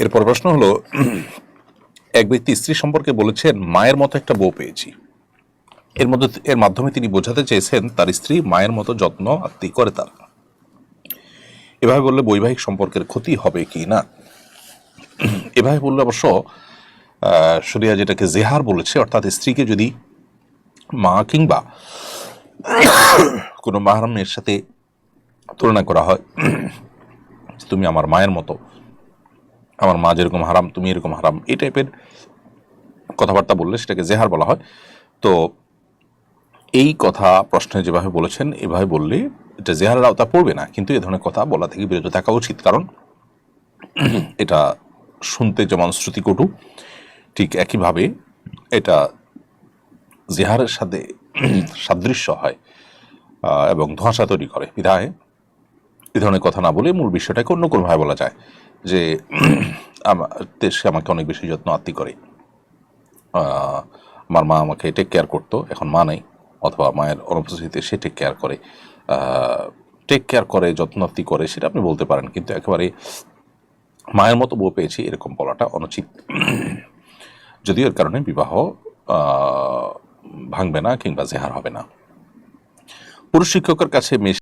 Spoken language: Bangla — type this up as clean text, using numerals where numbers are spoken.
এরপর প্রশ্ন হলো, এক ব্যক্তি স্ত্রী সম্পর্কে বলেছেন মায়ের মতো একটা বউ পেয়েছি। এর মাধ্যমে তিনি বোঝাতে চেয়েছেন তার স্ত্রী মায়ের মতো যত্ন আত্তি করে তার। এভাবে বললে বৈবাহিক সম্পর্কের ক্ষতি হবে কি না? এভাবে বললে অবশ্য শরিয়া যেটাকে জেহার বলেছে, অর্থাৎ স্ত্রীকে যদি মা কিংবা কোনো মাহরামের সাথে তুলনা করা হয়, তুমি আমার মায়ের মতো, আমার মা যেরকম হারাম তুমি এরকম হারাম, এই টাইপের কথাবার্তা বললে সেটাকে জেহার বলা হয়। তো এই কথা প্রশ্নে যেভাবে বলেছেন এভাবে বললে এটা জেহারের আওতা পড়বে না, কিন্তু এ ধরনের কথা বলা থেকে বিরত থাকা উচিত, কারণ এটা শুনতে যেমন শ্রুতিকটু, ঠিক একইভাবে এটা জেহারের সাথে সাদৃশ্য হয় এবং ধোঁয়াশা তৈরি করে। বিধায় এ ধরনের কথা না বলে মূল বিষয়টাকে অন্য কোনোভাবে বলা যায় যে সে আমাকে অনেক বেশি যত্ন আত্তি করে, আমার মা আমাকে টেক কেয়ার করতো, এখন মা নেই, অথবা মায়ের অনুপস্থিতিতে সে টেক কেয়ার করে যত্নাত্তি করে, সেটা আপনি বলতে পারেন, কিন্তু একেবারে মায়ের মতো বউ পেয়েছি এরকম বলাটা অনুচিত। যদিও এর কারণে বিবাহ ভাঙবে না কিংবা জেহার হবে না। পুরুষ শিক্ষকের কাছে মেয়ে